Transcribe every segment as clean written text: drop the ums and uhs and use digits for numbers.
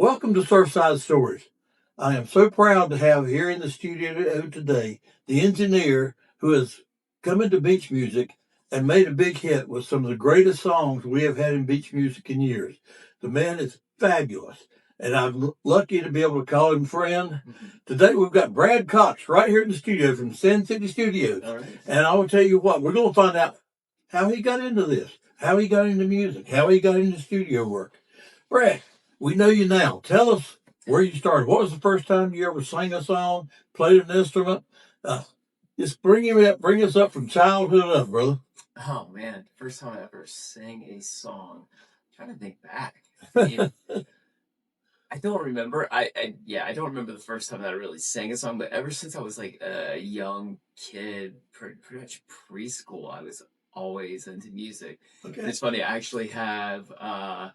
Welcome to Surfside Stories. I am so proud to have here in the studio today the engineer who has come into beach music and made a big hit with some of the greatest songs we have had in beach music in years. The man is fabulous, and I'm lucky to be able to call him friend. Today we've got Brad Cox right here in the studio from Sin City Studios. All right. And I will tell you what, we're going to find out how he got into this, how he got into music, how he got into studio work. Brad, we know you now. Tell us where you started. What was the first time you ever sang a song, played an instrument? Just bring us up from childhood up, brother. Oh man, first time I ever sang a song. I'm trying to think back. I mean, I don't remember. I don't remember the first time that I really sang a song. But ever since I was like a young kid, pretty much preschool, I was always into music. Okay. And it's funny. I actually have a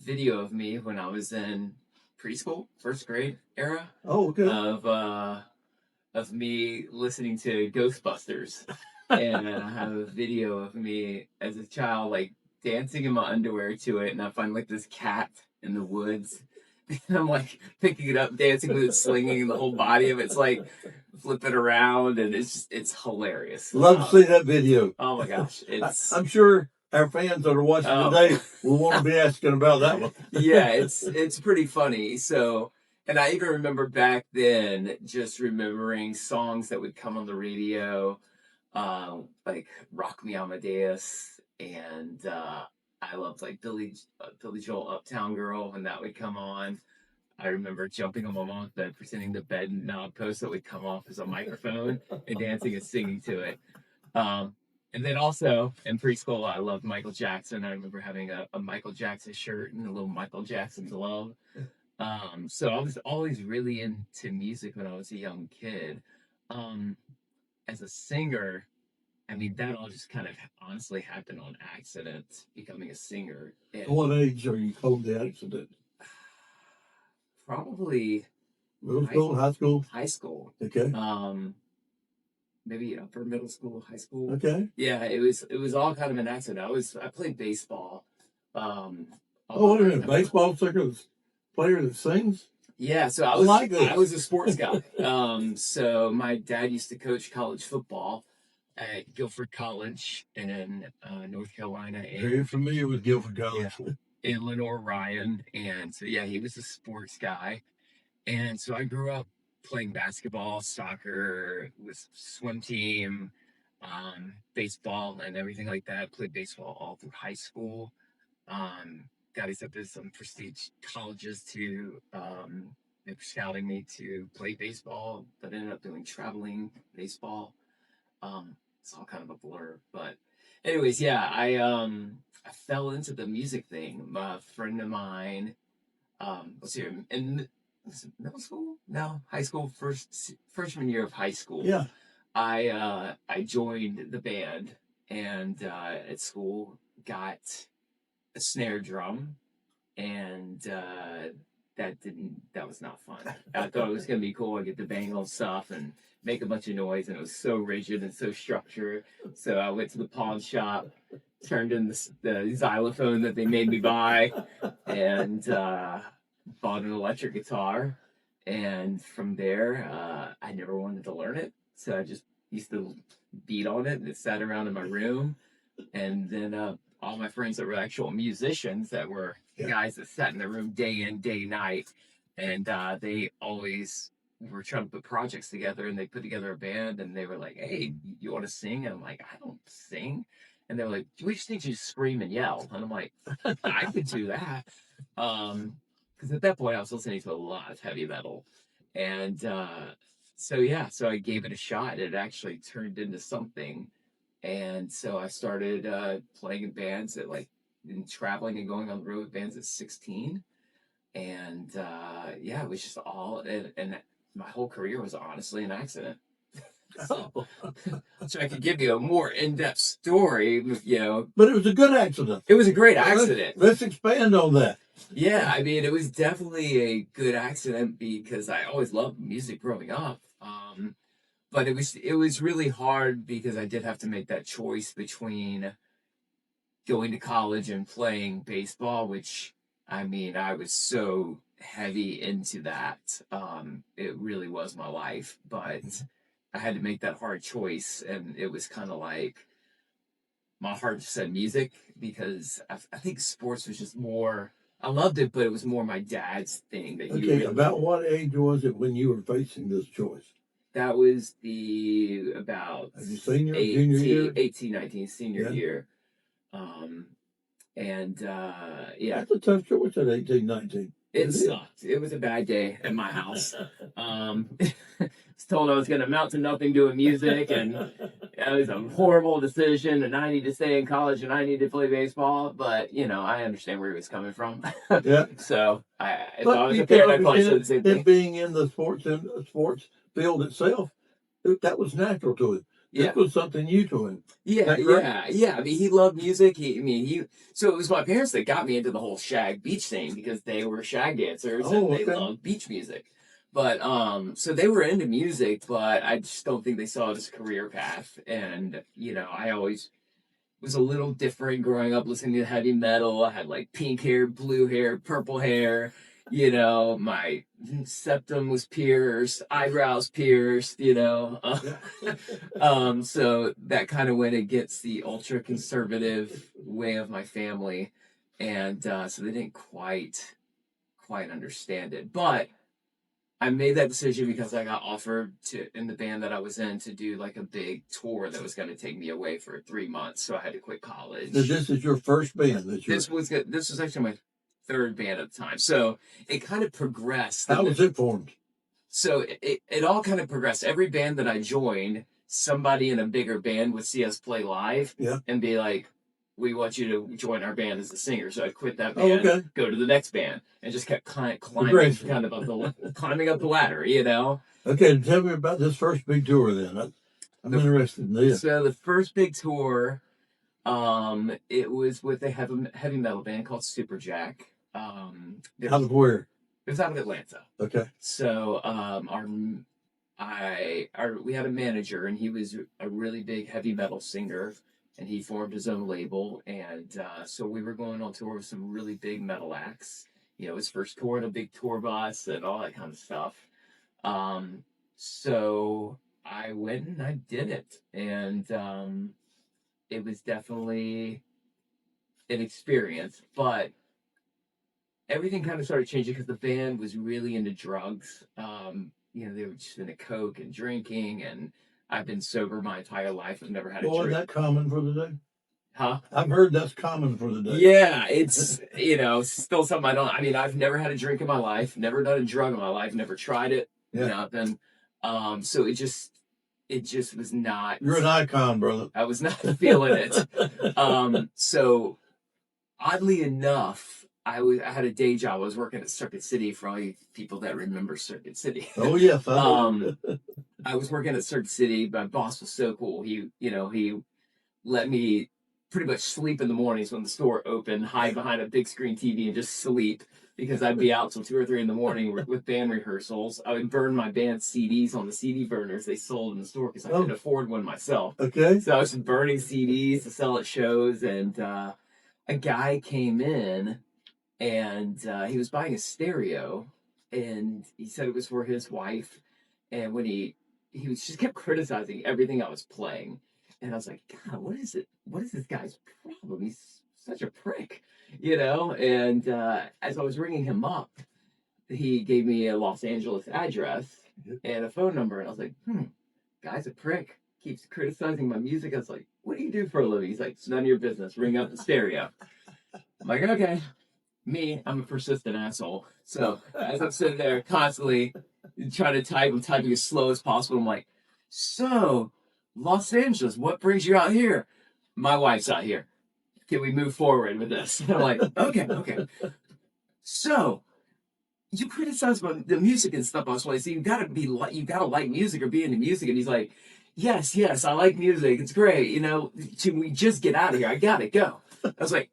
video of me when I was in preschool, first grade era. Oh, okay. Of me listening to Ghostbusters. And I have a video of me as a child, like dancing in my underwear to it. And I find like this cat in the woods. And I'm like picking it up, dancing with it, slinging the whole body of it's like flipping around. And it's hilarious. Love to see that video. Oh my gosh. I'm sure our fans that are watching today will want to be asking about that one. Yeah, it's pretty funny. So, and I even remember back then just remembering songs that would come on the radio, like Rock Me Amadeus, and I loved like Billy Joel Uptown Girl when that would come on. I remember jumping on my mom's bed, pretending the bed knob post that would come off as a microphone and dancing and singing to it. And then also in preschool, I loved Michael Jackson. I remember having a Michael Jackson shirt and a little Michael Jackson glove. So I was always really into music when I was a young kid. As a singer, I mean, that all just kind of honestly happened on accident, becoming a singer. At what age are you told the accident? Probably middle school, high school? High school. Okay. Maybe upper middle school, high school. Okay. Yeah, it was all kind of an accident. I played baseball. Wait a minute, baseball player that sings? Yeah, so I was a sports guy. So my dad used to coach college football at Guilford College in North Carolina. Very familiar with Guilford College. Yeah, in Lenore Ryan. And so yeah, he was a sports guy. And so I grew up playing basketball, soccer, with swim team, baseball, and everything like that. Played baseball all through high school. Got accepted to some prestige colleges to they were scouting me to play baseball, but ended up doing traveling baseball. It's all kind of a blur, but anyways, yeah, I fell into the music thing. A friend of mine, let's see, in middle school? No, high school, freshman year of high school. Yeah. I joined the band and at school got a snare drum, and that was not fun. I thought it was gonna be cool. I get to bang on stuff and make a bunch of noise, and it was so rigid and so structured. So I went to the pawn shop, turned in the xylophone that they made me buy, and bought an electric guitar. And from there, I never wanted to learn it, so I just used to beat on it, and it sat around in my room. And then all my friends that were actual musicians, that were guys that sat in the room day in, day night, and they always were trying to put projects together, and they put together a band, and they were like, "Hey, you want to sing?" And I'm like, "I don't sing." And they were like, "We just need you to scream and yell." And I'm like, "I could do that." Because at that point I was listening to a lot of heavy metal, and so I gave it a shot. It actually turned into something. And so I started playing in bands and traveling and going on the road with bands at 16. And it was just and my whole career was honestly an accident. So I could give you a more in-depth story, But it was a good accident. It was a great accident. Let's expand on that. Yeah, I mean, it was definitely a good accident because I always loved music growing up. But it was really hard because I did have to make that choice between going to college and playing baseball, which I mean, I was so heavy into that. It really was my life, but I had to make that hard choice, and it was kind of like my heart just said music because I think sports was just more. I loved it, but it was more my dad's thing that he Okay, really. about what age was it when you were facing this choice? That was the about Have you senior, junior year? 18, 19, senior Yeah. year. And yeah, That's a tough choice at 18, 19. it sucked. It was a bad day at my house. Was told I was going to amount to nothing doing music, and it was a horrible decision. And I need to stay in college, and I need to play baseball. But you know, I understand where he was coming from. Yeah. So if But I was you a parent, can I'd probably say the understand same it thing. being in the sports field itself. That was natural to him. Yeah. This was something new to him. Yeah, yeah. I mean, he loved music. So it was my parents that got me into the whole shag beach thing because they were shag dancers and they loved beach music. But so they were into music, but I just don't think they saw it as a career path. And you know, I always was a little different growing up listening to heavy metal. I had like pink hair, blue hair, purple hair. You know, my septum was pierced, eyebrows pierced. So that kind of went against the ultra conservative way of my family, and so they didn't quite understand it. But I made that decision because I got offered to in the band that I was in to do like a big tour that was going to take me away for 3 months. So I had to quit college. So this is your first band that you. This was actually my third band at the time. So it kind of progressed. How was it formed? So it all kind of progressed. Every band that I joined, somebody in a bigger band would see us play live and be like, we want you to join our band as a singer. So I'd quit that band, go to the next band, and just kept climbing climbing up the ladder, you know? Okay, tell me about this first big tour then. I'm interested in this. So the first big tour, it was with a heavy metal band called Superjack. Out of where? It was out of Atlanta. Okay. So we had a manager, and he was a really big heavy metal singer, and he formed his own label, and so we were going on tour with some really big metal acts. You know, his first tour in a big tour bus and all that kind of stuff. So I went and I did it, and it was definitely an experience, but everything kind of started changing because the band was really into drugs. You know, they were just into coke and drinking, and I've been sober my entire life. I've never had a drink. Is that common for the day? Huh? I've heard that's common for the day. Yeah, it's, still something I've never had a drink in my life, never done a drug in my life, never tried it, nothing. So it just was not. You're an icon, brother. I was not feeling it. So oddly enough, I had a day job. I was working at Circuit City, for all you people that remember Circuit City. Oh yes. I was working at Circuit City. My boss was so cool. He let me pretty much sleep in the mornings when the store opened, hide behind a big screen TV and just sleep because I'd be out till 2 or 3 in the morning with band rehearsals. I would burn my band's CDs on the CD burners they sold in the store because I couldn't afford one myself. Okay. So I was burning CDs to sell at shows, and a guy came in, and he was buying a stereo, and he said it was for his wife. And when he just kept criticizing everything I was playing. And I was like, God, what is it? What is this guy's problem? He's such a prick, And as I was ringing him up, he gave me a Los Angeles address and a phone number. And I was like, guy's a prick. Keeps criticizing my music. I was like, what do you do for a living? He's like, it's none of your business. Ring up the stereo. I'm like, okay. I'm a persistent asshole. So as I'm sitting there constantly trying to type, I'm typing as slow as possible. I'm like, so Los Angeles, what brings you out here? My wife's out here. Can we move forward with this? And I'm like, okay. So you criticize the music and stuff. I was like, so you gotta like music or be into music. And he's like, yes, I like music. It's great. Can we just get out of here? I gotta go. I was like,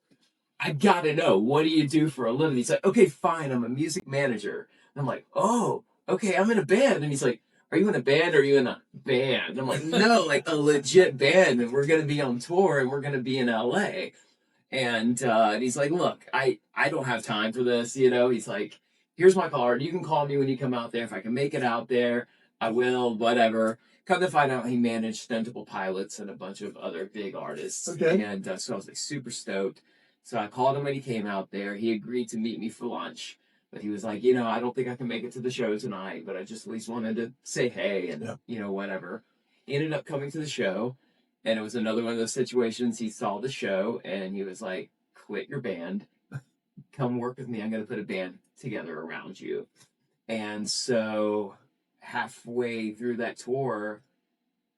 I gotta know, what do you do for a living? He's like, okay, fine, I'm a music manager. And I'm like, oh, okay, I'm in a band. And he's like, are you in a band or are you in a band? I'm like, no, like a legit band. And we're going to be on tour and we're going to be in LA. And he's like, look, I don't have time for this, you know. He's like, here's my card. You can call me when you come out there. If I can make it out there, I will, whatever. Come to find out, he managed Stentable Pilots and a bunch of other big artists. Okay. And so I was like super stoked. So I called him when he came out there. He agreed to meet me for lunch. But he was like, you know, I don't think I can make it to the show tonight, but I just at least wanted to say hey and, Yeah. you know, whatever. He ended up coming to the show. And it was another one of those situations. He saw the show and he was like, quit your band. Come work with me. I'm going to put a band together around you. And so halfway through that tour,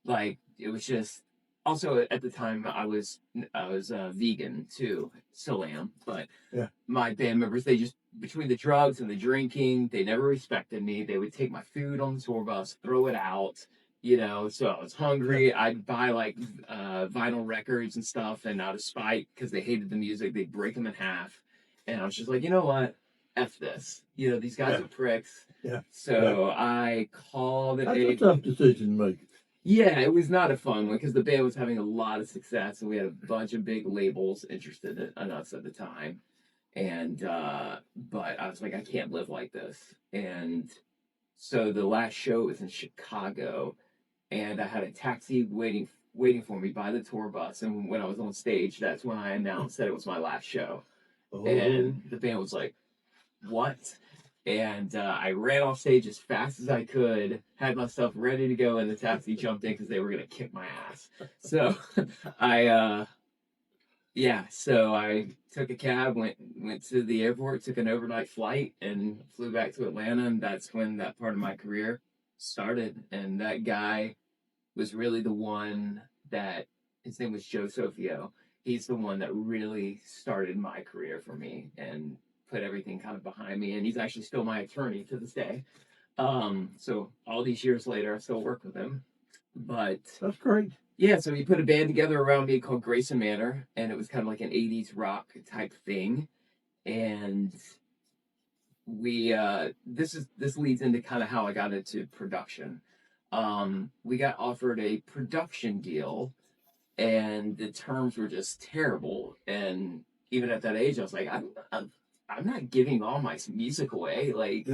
like it was just also at the time I was vegan too, still am, but Yeah. my band members, they just, between the drugs and the drinking, they never respected me. They would take my food on the tour bus, throw it out, you know. So I was hungry, I'd buy like vinyl records and stuff, and out of spite because they hated the music, they'd break them in half. And I was just like, you know what, F this, you know, these guys Yeah. are pricks. Yeah. So I called it That's a tough decision to make. yeah, it was not a fun one because the band was having a lot of success and we had a bunch of big labels interested in us at the time. And but I was like, I can't live like this. And so the last show was in Chicago, and I had a taxi waiting for me by the tour bus. And when I was on stage, that's when I announced that it was my last show. Oh. And the band was like, what? And I ran off stage as fast as I could, had myself ready to go, and the taxi jumped in because they were going to kick my ass. So I, yeah, so I took a cab, went to the airport, took an overnight flight, and flew back to Atlanta. And that's when that part of my career started. And that guy was really the one that, his name was Joe Sofio. He's the one that really started my career for me and put everything kind of behind me. And he's actually still my attorney to this day. So all these years later, I still work with him. But That's great. yeah, so he put a band together around me called Grayson Manor, and it was kind of like an 80s rock type thing. And we this leads into kind of how I got into production. We got offered a production deal, and the terms were just terrible. And even at that age, I was like, I'm not giving all my music away. Like,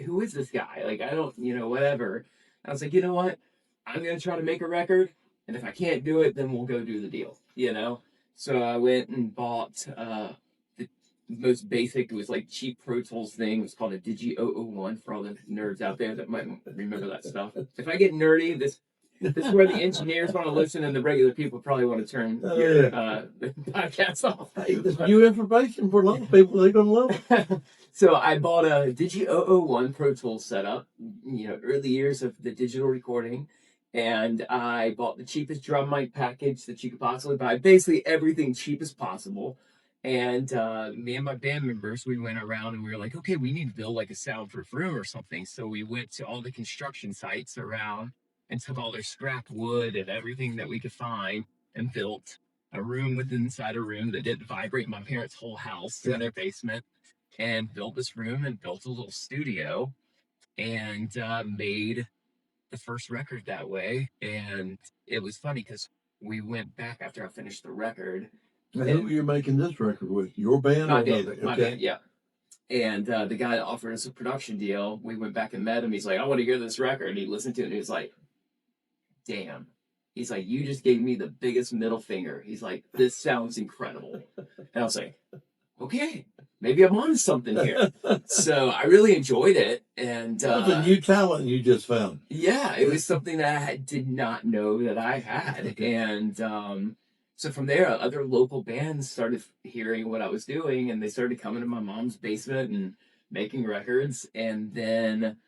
who is this guy? Like, I don't, you know, whatever. I was like, you know what? I'm gonna try to make a record, and if I can't do it, then we'll go do the deal. You know. So I went and bought the most basic. It was like cheap Pro Tools thing. It was called a Digi 001 for all the nerds out there that might remember that stuff. If I get nerdy, this is where the engineers want to listen, and the regular people probably want to turn your podcast off. It's new information for a lot of people. They're going to love it. So I bought a Digi 001 Pro Tools setup, you know, early years of the digital recording. And I bought the cheapest drum mic package that you could possibly buy, basically everything cheap as possible. And me and my band members, we went around and we were like, okay, we need to build like a soundproof room or something. So we went to all the construction sites around and took all their scrap wood and everything that we could find and built a room within inside a room that didn't vibrate my parents' whole house in their basement, and built this room and built a little studio and made the first record that way. And it was funny because we went back after I finished the record. Now, who you're making this record with? Your band or another? My band, yeah. And the guy that offered us a production deal, we went back and met him. He's like, I want to hear this record. And he listened to it and he was like, damn. He's like, you just gave me the biggest middle finger. He's like, this sounds incredible. And I was like, okay, maybe I'm on something here. So I really enjoyed it. And that was a new talent you just found. Yeah, it was something that I did not know that I had. And so from there, other local bands started hearing what I was doing, and they started coming to my mom's basement and making records. And then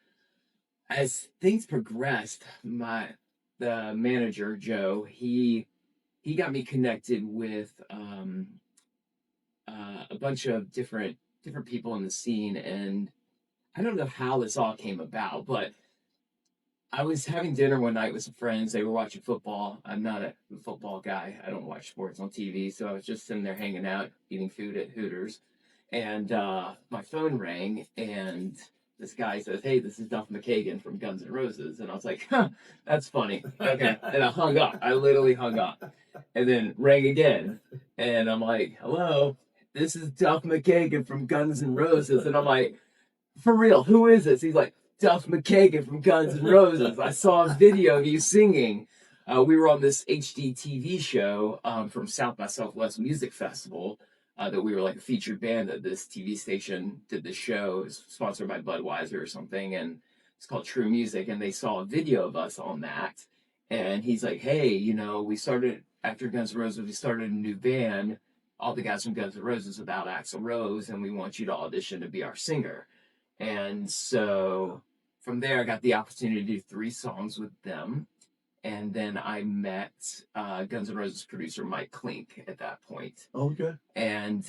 as things progressed, the manager, Joe, he got me connected with a bunch of different people in the scene. And I don't know how this all came about, but I was having dinner one night with some friends. They were watching football. I'm not a football guy. I don't watch sports on TV. So I was just sitting there hanging out, eating food at Hooters. And my phone rang, and this guy says, "Hey, this is Duff McKagan from Guns N' Roses," and I was like, "Huh, that's funny." Okay, and I hung up. I literally hung up, and then rang again, and I'm like, "Hello, this is Duff McKagan from Guns N' Roses," and I'm like, "For real, who is this?" He's like, "Duff McKagan from Guns N' Roses. I saw a video of you singing." We were on this HD TV show from South by Southwest Music Festival. That we were like a featured band that this TV station did the show. It was sponsored by Budweiser or something, and it's called True Music. And they saw a video of us on that. And he's like, "Hey, we started after Guns N' Roses. We started a new band, all the guys from Guns N' Roses without Axl Rose, and we want you to audition to be our singer." And so from there, I got the opportunity to do 3 songs with them. And then I met Guns N' Roses producer Mike Klink at that point. Okay. And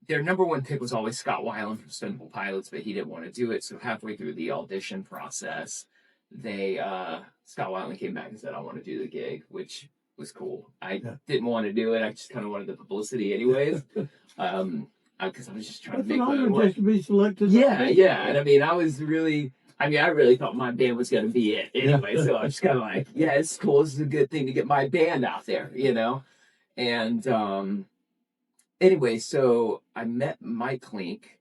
their number one pick was always Scott Weiland from Stone Pilots, but he didn't want to do it. So halfway through the audition process, Scott Weiland came back and said, "I want to do the gig," which was cool. I didn't want to do it. I just kind of wanted the publicity anyways. Because I was just trying to make my own way. To be selected. Yeah. And I mean, I really thought my band was going to be it anyway. So I was just kind of like, yeah, it's cool. This is a good thing to get my band out there, And anyway, so I met Mike Klink.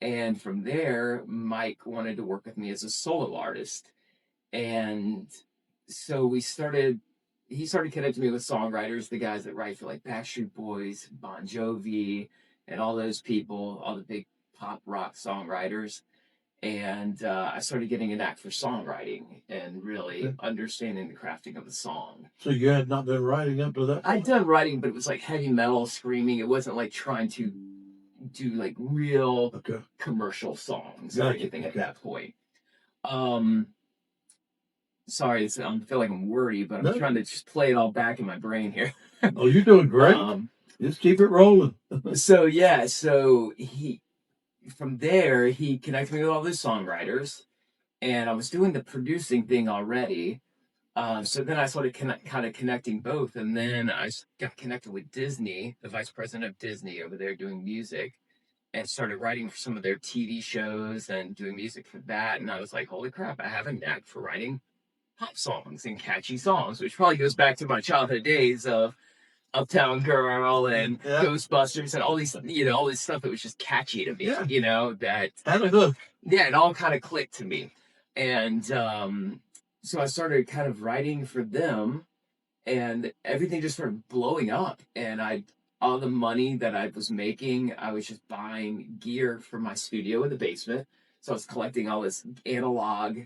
And from there, Mike wanted to work with me as a solo artist. And so he started connecting me with songwriters, the guys that write for like Backstreet Boys, Bon Jovi, and all those people, all the big pop rock songwriters. And I started getting a knack for songwriting and really understanding the crafting of the song. So you had not been writing up to that point? I'd done writing, but it was like heavy metal, screaming. It wasn't like trying to do like real commercial songs or anything at that point. Sorry, I feel like I'm worried, but I'm trying to just play it all back in my brain here. Oh, you're doing great. Just keep it rolling. So from there, he connected me with all these songwriters, and I was doing the producing thing already. So then I started kind of connecting both, and then I got connected with Disney, the vice president of Disney over there doing music, and started writing for some of their TV shows and doing music for that. And I was like, holy crap, I have a knack for writing pop songs and catchy songs, which probably goes back to my childhood days of Uptown Girl and Ghostbusters and all these, all this stuff that was just catchy to me, that it all kind of clicked to me. And so I started kind of writing for them, and everything just started blowing up. And all the money that I was making, I was just buying gear for my studio in the basement. So I was collecting all this analog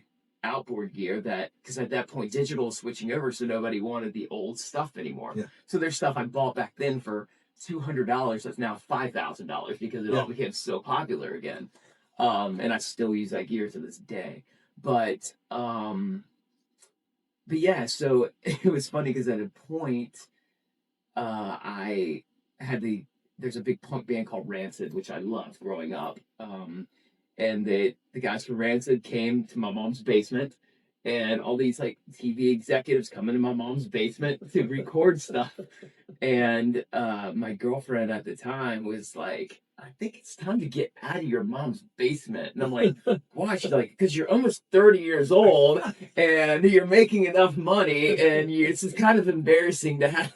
outboard gear because at that point digital was switching over, so nobody wanted the old stuff anymore. So there's stuff I bought back then for $200 that's now $5,000 because it all became so popular again. And I still use that gear to this day. But yeah, so it was funny because at a point there's a big punk band called Rancid, which I loved growing up. And the guys from Rancid came to my mom's basement, and all these like TV executives come into my mom's basement to record stuff. And my girlfriend at the time was like, "I think it's time to get out of your mom's basement." And I'm like, "Why?" She's like, "Because you're almost 30 years old and you're making enough money, and it's just kind of embarrassing to have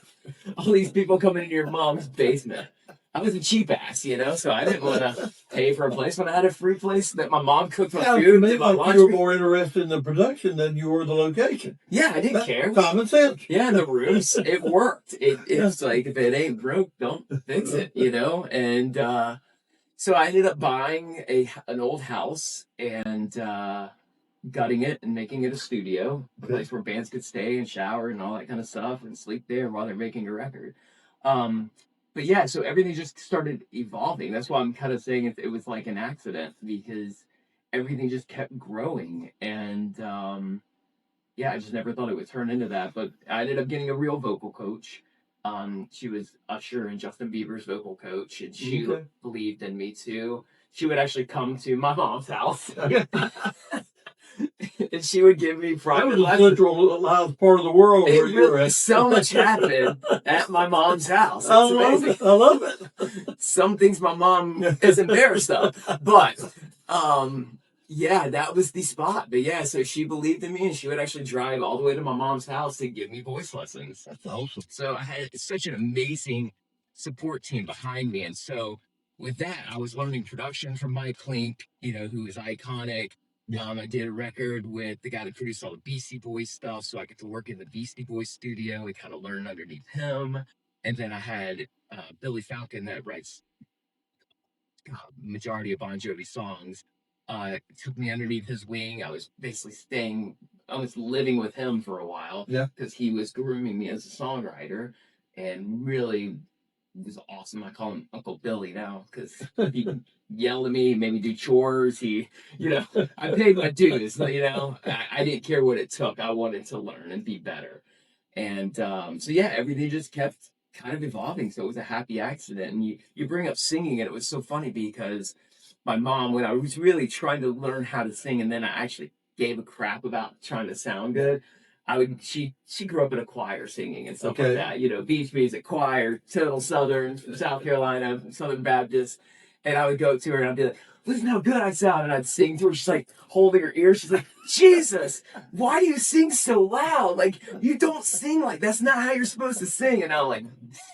all these people coming into your mom's basement." I was a cheap ass, so I didn't want to pay for a place when I had a free place that my mom cooked my food. Maybe you were more interested in the production than you were the location. Yeah, I didn't care. Common sense. Yeah, the rooms, it worked. It's like, if it ain't broke, don't fix it, And so I ended up buying an old house and gutting it and making it a studio, a place where bands could stay and shower and all that kind of stuff and sleep there while they're making a record. But yeah, so everything just started evolving. That's why I'm kind of saying it was like an accident, because everything just kept growing. And I just never thought it would turn into that. But I ended up getting a real vocal coach. She was Usher and Justin Bieber's vocal coach, and she believed in me too. She would actually come to my mom's house. And she would give me private lessons. That was the central loud part of the world where you're at. So much happened at my mom's house. I love it. Some things my mom is embarrassed of. But Yeah, that was the spot. But yeah, so she believed in me, and she would actually drive all the way to my mom's house to give me voice lessons. That's awesome. So I had such an amazing support team behind me. And so with that, I was learning production from Mike Klink, who is iconic. I did a record with the guy that produced all the Beastie Boys stuff. So I get to work in the Beastie Boys studio and kind of learn underneath him. And then I had Billy Falcon that writes majority of Bon Jovi songs. Took me underneath his wing. I was basically I was living with him for a while. Yeah. Because he was grooming me as a songwriter and really was awesome. I call him Uncle Billy now because he yelled at me, made me do chores. I paid my dues. I didn't care what it took. I wanted to learn and be better. And so yeah, everything just kept kind of evolving. So it was a happy accident. And you bring up singing, and it was so funny because my mom, when I was really trying to learn how to sing, and then I actually gave a crap about trying to sound good. She grew up in a choir singing and stuff like that. Beach music choir, total Southern from South Carolina, Southern Baptist. And I would go to her and I'd be like, listen how good I sound. And I'd sing to her. She's like holding her ears. She's like, Jesus, why do you sing so loud? Like, you don't sing like that's not how you're supposed to sing. And I'm like,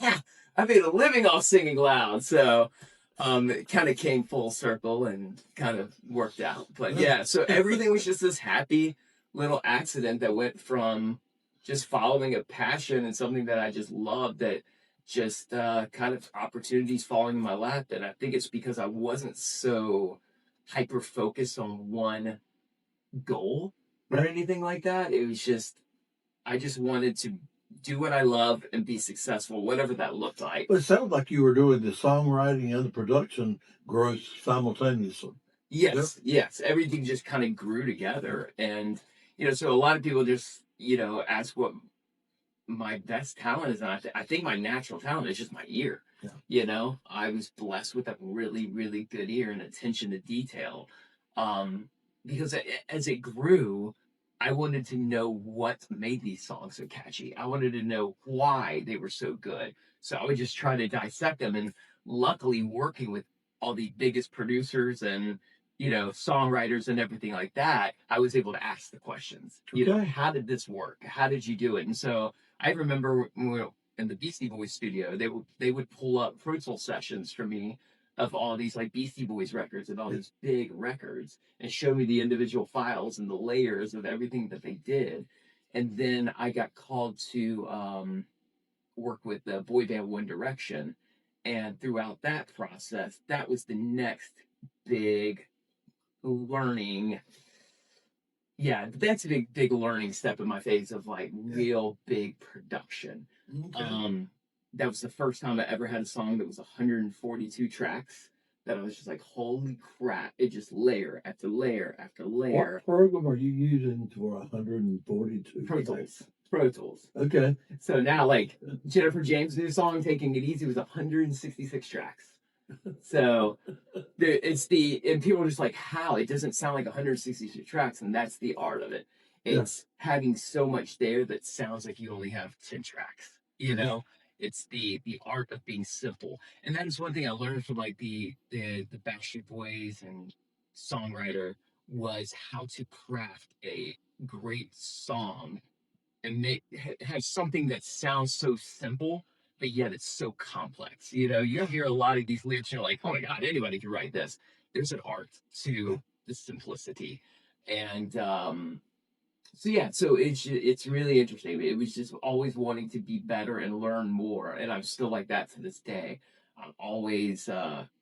I made a living off singing loud. So it kind of came full circle and kind of worked out. But yeah, so everything was just this happy little accident that went from just following a passion and something that I just loved that just kind of opportunities falling in my lap. And I think it's because I wasn't so hyper focused on one goal or anything like that. It was just, I just wanted to do what I love and be successful, whatever that looked like. But it sounds like you were doing the songwriting and the production growth simultaneously. Yes. Everything just kind of grew together. And, so a lot of people just, ask what my best talent is. And I think my natural talent is just my ear. I was blessed with a really, really good ear and attention to detail. Because as it grew, I wanted to know what made these songs so catchy. I wanted to know why they were so good. So I would just try to dissect them. And luckily, working with all the biggest producers and songwriters and everything like that, I was able to ask the questions. How did this work? How did you do it? And so I remember when we were in the Beastie Boys studio, they would pull up Pro Tool sessions for me of all these like Beastie Boys records and all these big records and show me the individual files and the layers of everything that they did. And then I got called to work with the boy band One Direction. And throughout that process, that was the next big learning. Yeah, that's a big learning step in my phase of like real big production. That was the first time I ever had a song that was 142 tracks. That I was just like, holy crap! It just layer after layer after layer. What program are you using for 142? Pro Tools. Okay. So now, like Jennifer James' new song "Taking It Easy" was 166 tracks. So and people are just like, how? It doesn't sound like 162 tracks, and that's the art of it. It's having so much there that sounds like you only have 10 tracks. It's the art of being simple, and that is one thing I learned from like the Backstreet Boys and songwriter was how to craft a great song and have something that sounds so simple, but yet it's so complex. You hear a lot of these lyrics, you're like, oh my God, anybody could write this. There's an art to the simplicity. And so it's really interesting. It was just always wanting to be better and learn more. And I'm still like that to this day. I'm always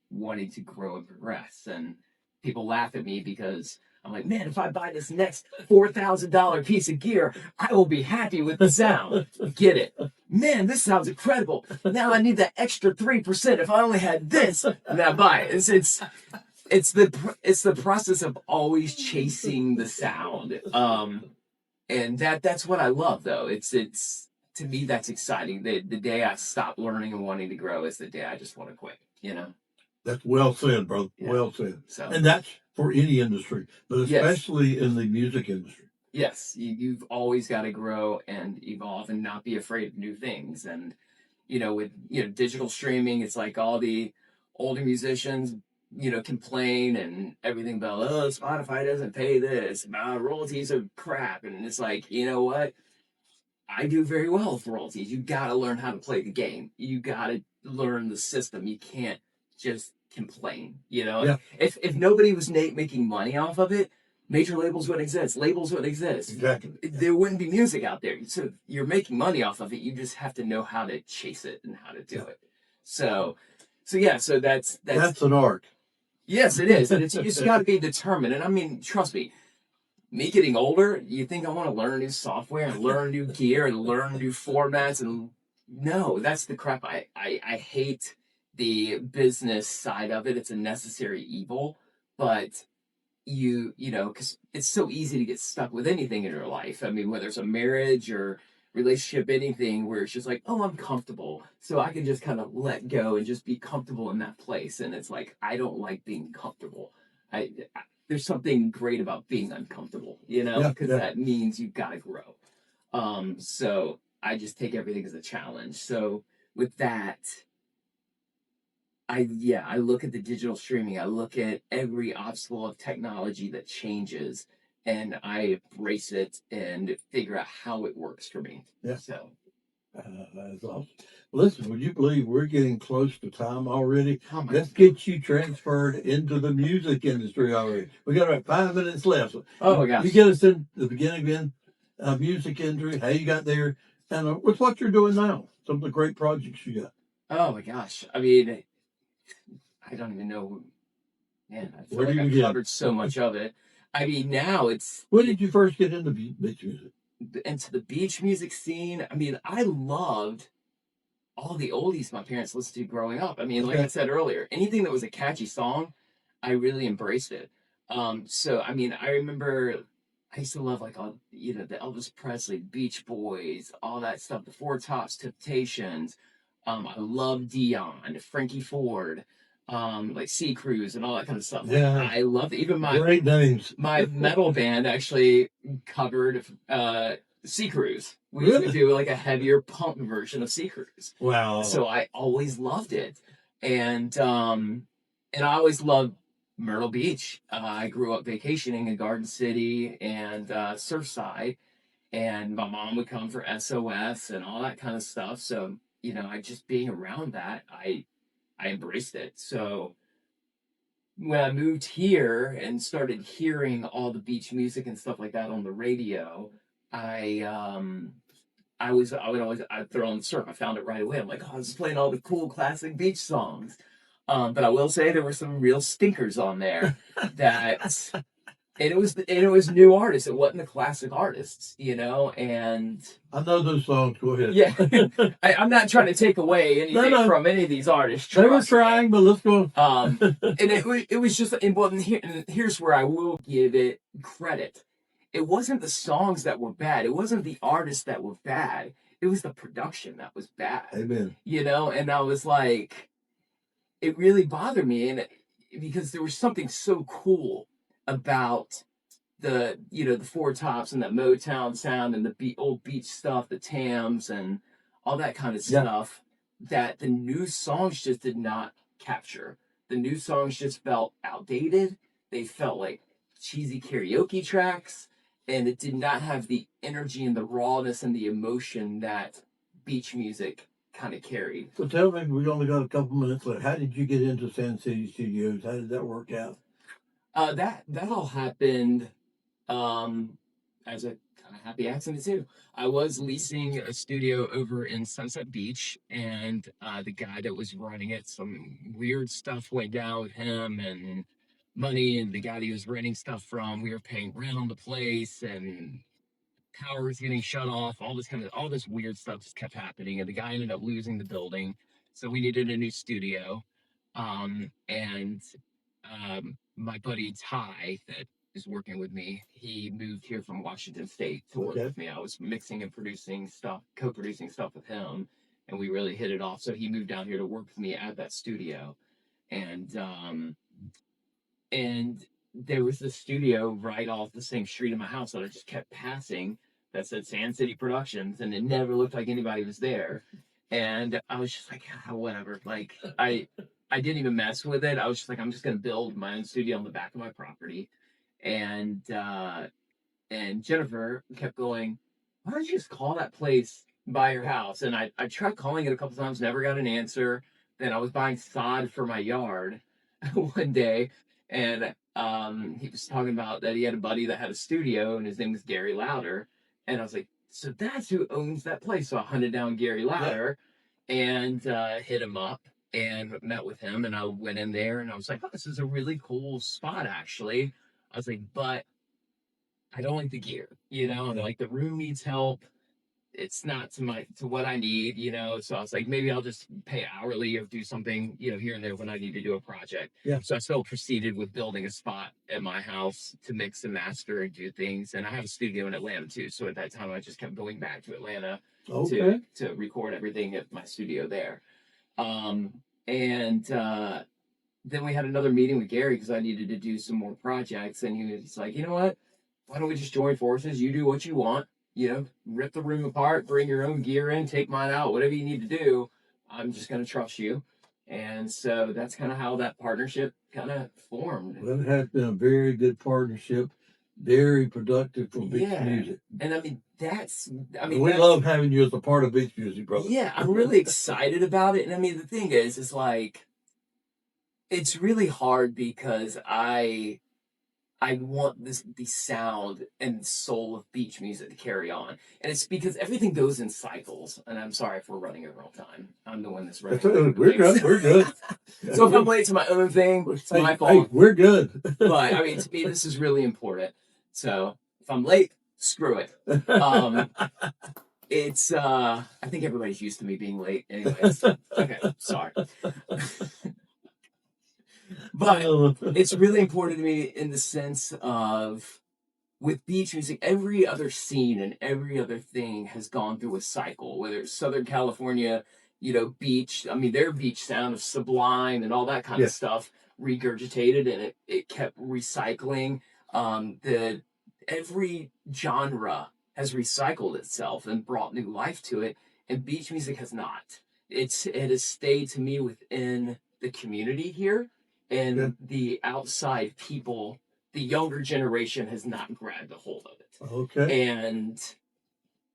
wanting to grow and progress. And people laugh at me because I'm like, man, if I buy this next $4,000 piece of gear, I will be happy with the sound. Get it? Man, this sounds incredible. Now I need that extra 3%. If I only had this, then I buy it. It's the process of always chasing the sound. And that's what I love though. It's to me that's exciting. The day I stop learning and wanting to grow is the day I just want to quit. That's well said, brother. Yeah. Well said. So, and that's for any industry, but especially in the music industry. Yes, you've always got to grow and evolve and not be afraid of new things. And with digital streaming, it's like all the older musicians complain and everything about, oh, Spotify doesn't pay this, royalties are crap, and it's like, you know what? I do very well with royalties. You got to learn how to play the game. You got to learn the system. You can't just complain. Yeah, If nobody was making money off of it, major labels wouldn't exist. Labels wouldn't exist. exactly. There wouldn't be music out there. So you're making money off of it. You just have to know how to chase it and how to do it. So yeah. So that's That's an art. yes, it is, and it's you just got to be determined. And I mean, trust me, me getting older, you think I want to learn new software and learn new gear and learn new formats? And no, that's the crap. I hate the business side of it. It's a necessary evil, but because it's so easy to get stuck with anything in your life. I mean, whether it's a marriage or relationship, anything where it's just like, oh, I'm comfortable. So I can just kind of let go and just be comfortable in that place. And it's like, I don't like being comfortable. I there's something great about being uncomfortable, Yeah, because yeah. that means you've got to grow. So I just take everything as a challenge. So with that, I look at the digital streaming. I look at every obstacle of technology that changes, and I embrace it and figure out how it works for me. Yeah. So That's awesome. Listen, would you believe we're getting close to time already? oh my Let's get you transferred into the music industry already. We got about 5 minutes left. oh my You gosh. get us in the beginning again, music industry, how you got there, and with what you're doing now. Some of the great projects you got. Oh my gosh. I mean, I don't even know. Man, I feel Where do like you I've begin? covered so much of it. I mean, now it's When did you first get into beach music? into the beach music scene. I mean, I loved all the oldies my parents listened to growing up. I mean, like I Okay. said earlier, anything that was a catchy song, I really embraced it. So I mean, I remember I used to love like all the Elvis Presley, Beach Boys, all that stuff, the Four Tops, Temptations. I love Dion, Frankie Ford, like Sea Cruise and all that kind of stuff. Like Yeah, I love even great names. my metal band actually covered Sea Cruise. We Really? do like a heavier punk version of Sea Cruise. Wow. So I always loved it, and I always loved Myrtle Beach. I grew up vacationing in Garden City and Surfside, and my mom would come for SOS and all that kind of stuff. So I just being around that, I embraced it. So when I moved here and started hearing all the beach music and stuff like that on the radio, I would always I'd throw on the surf. I found it right away. I'm like, oh, I was playing all the cool classic beach songs. But I will say there were some real stinkers on there that and it was new artists. It wasn't the classic artists, and I know those songs. Go ahead. yeah. I'm not trying to take away anything No. from any of these artists. They were trust me. trying, but let's go. And it was just and here's where I will give it credit. It wasn't the songs that were bad. It wasn't the artists that were bad. It was the production that was bad. Amen. And I was like, it really bothered me, because there was something so cool about the Four Tops and that Motown sound and the old beach stuff, the Tams and all that kind of Yeah. stuff that the new songs just did not capture. The new songs just felt outdated. They felt like cheesy karaoke tracks, and it did not have the energy and the rawness and the emotion that beach music kind of carried. So tell me, we only got a couple minutes left. How did you get into Sand City Studios? How did that work out? That all happened as a kind of happy accident too. I was leasing a studio over in Sunset Beach, and the guy that was running it, some weird stuff went down with him and money, and the guy that he was renting stuff from, we were paying rent on the place, and power was getting shut off. All this weird stuff just kept happening, and the guy ended up losing the building, so we needed a new studio. And my buddy Ty that is working with me, he moved here from Washington State to work with me. I was mixing and producing stuff, co-producing stuff with him, and we really hit it off. So he moved down here to work with me at that studio, and there was this studio right off the same street in my house that I just kept passing that said Sand City Productions, and it never looked like anybody was there. And I was just like, whatever. Like I didn't even mess with it. I was just like, I'm just gonna build my own studio on the back of my property, and Jennifer kept going, why don't you just call that place by your house? And I tried calling it a couple times, never got an answer. Then I was buying sod for my yard one day, and he was talking about that he had a buddy that had a studio, and his name was Gary Lauder. And I was like, so that's who owns that place. So I hunted down Gary Lauder and hit him up and met with him. And I went in there and I was like, oh, this is a really cool spot, actually. I was like, but I don't like the gear, and like the room needs help. It's not to what I need, So I was like, maybe I'll just pay hourly or do something, here and there when I need to do a project. Yeah. So I still proceeded with building a spot at my house to mix and master and do things. And I have a studio in Atlanta too. So at that time I just kept going back to Atlanta to record everything at my studio there. And then we had another meeting with Gary because I needed to do some more projects. And he was like, you know what? Why don't we just join forces? You do what you want, rip the room apart, bring your own gear in, take mine out, whatever you need to do. I'm just going to trust you. And so that's kind of how that partnership kind of formed. Well, it has been a very good partnership, very productive for Beach Music. And I mean, we love having you as a part of Beach Music, brother. Yeah, I'm really excited about it. And I mean, the thing is like, it's really hard because I want the sound and soul of beach music to carry on. And it's because everything goes in cycles. And I'm sorry if we're running over all time. I'm the one that's running over. We're good. We're good. So if I'm late to my own thing, it's my fault. Hey, we're good. But I mean, to me, this is really important. So if I'm late, screw it. It's I think everybody's used to me being late anyways. Okay, sorry. But it's really important to me in the sense of, with beach music, every other scene and every other thing has gone through a cycle, whether it's Southern California, beach. I mean, their beach sound of Sublime and all that kind of stuff regurgitated, and it kept recycling. Every genre has recycled itself and brought new life to it, and beach music has not. It has stayed to me within the community here. And the outside people, the younger generation has not grabbed a hold of it. Okay.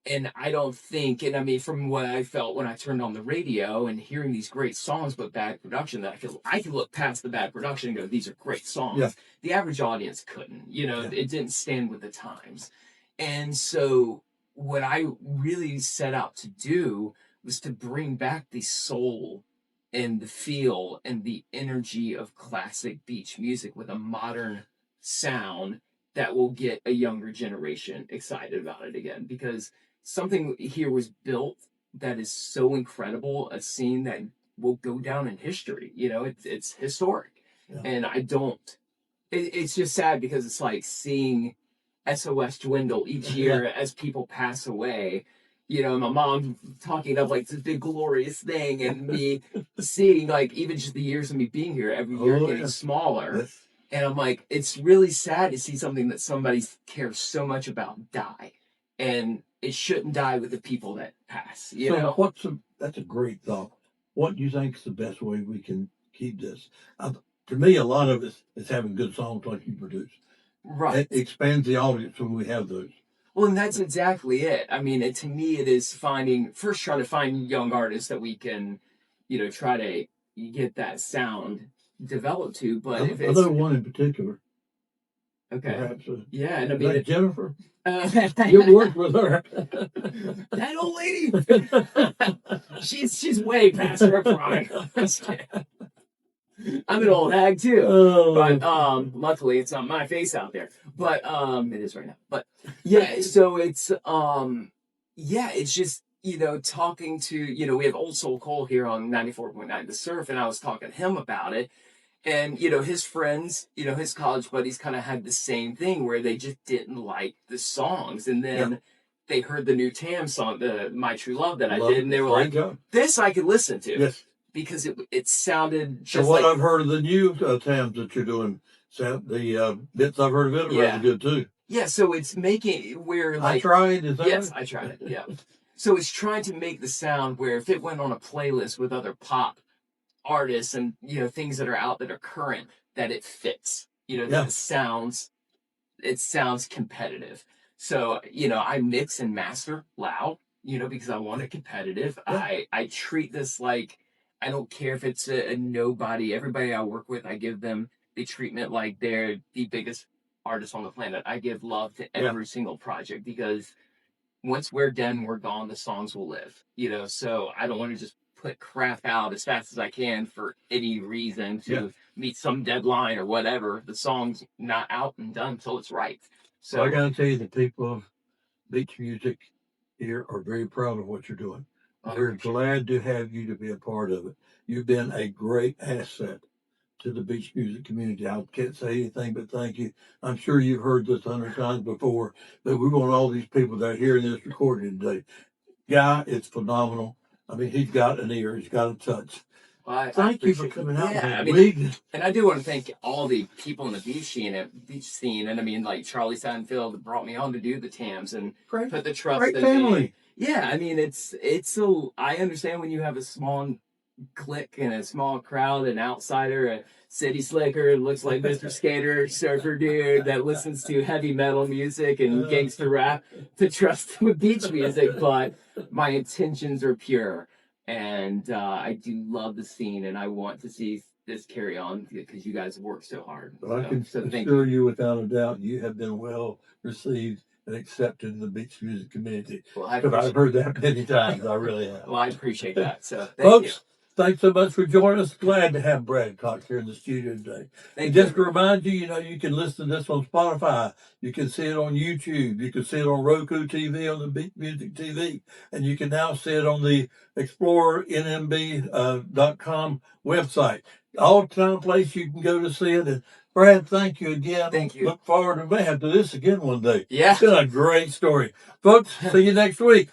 And I don't think, and I mean, from what I felt when I turned on the radio and hearing these great songs but bad production, that I could look past the bad production and go, these are great songs. Yeah. The average audience couldn't, it didn't stand with the times. And so what I really set out to do was to bring back the soul and the feel and the energy of classic beach music with a modern sound that will get a younger generation excited about it again, because something here was built that is so incredible, a scene that will go down in history. It's historic. And it's just sad because it's like seeing SOS dwindle each year as people pass away. My mom talking of like this big glorious thing, and me seeing like even just the years of me being here every year getting smaller. Yes. And I'm like, it's really sad to see something that somebody cares so much about die. And it shouldn't die with the people that pass. That's a great thought. What do you think is the best way we can keep this? To me, a lot of it is having good songs like you produce. Right. It expands the audience when we have those. Well, and that's exactly it. I mean, to me, it is trying to find young artists that we can, try to get that sound developed to. But if it's... I know one in particular. Okay. Perhaps, yeah, and I mean... Jennifer? You worked with her. That old lady! she's way past her prime. I'm an old hag too, but luckily it's not my face out there. But it is right now. But yeah, so it's it's just talking to we have Old Soul Cole here on 94.9 The Surf, and I was talking to him about it, and his friends, his college buddies, kind of had the same thing where they just didn't like the songs, and then they heard the new Tam song, the My True Love that I did, and they were like, "This I could listen to." Yes. Because it sounded just so what I've heard of the new Tams that you're doing, the bits I've heard of it are really good too. Yeah, so it's making where like... I tried, is that Yes, right? I tried it, yeah. So it's trying to make the sound where if it went on a playlist with other pop artists and things that are out that are current, that it fits. That it sounds competitive. So, I mix and master loud, because I want it competitive. Yeah. I treat this like, I don't care if it's a nobody. Everybody I work with, I give them the treatment like they're the biggest artist on the planet. I give love to every single project, because once we're done, we're gone, the songs will live. So I don't want to just put crap out as fast as I can for any reason to meet some deadline or whatever. The song's not out and done until it's right. So Well, I got to tell you, the people of Beach Music here are very proud of what you're doing. They're glad to have you to be a part of it. You've been a great asset to the beach music community. I can't say anything but thank you. I'm sure you've heard this 100 times before, but we want all these people that are hearing this recording today. Guy, it's phenomenal. I mean, he's got an ear, he's got a touch. Well, thank you for coming out. Yeah, and I do want to thank all the people in the beach scene, and I mean, like Charlie Seinfeld brought me on to do the TAMs and put the trust in family. Me. Yeah, I mean, it's I understand when you have a small clique and a small crowd, an outsider, a city slicker, looks like Mr. Skater, surfer dude that listens to heavy metal music and gangster rap, to trust with beach music, but my intentions are pure. And I do love the scene, and I want to see this carry on because you guys work so hard. Well, I can assure you without a doubt, you have been well received and accepted in the beach music community. Well, I've heard that many times. I really have. Well, I appreciate that. So, folks, thanks so much for joining us. Glad to have Brad Cox here in the studio today. And just to remind you, you can listen to this on Spotify. You can see it on YouTube. You can see it on Roku TV, on the Beat Music TV. And you can now see it on the ExplorerNMB.com website. All time place you can go to see it. And Brad, thank you again. Thank you. Look forward to may have to do this again one day. Yeah. It's been a great story. Folks, see you next week.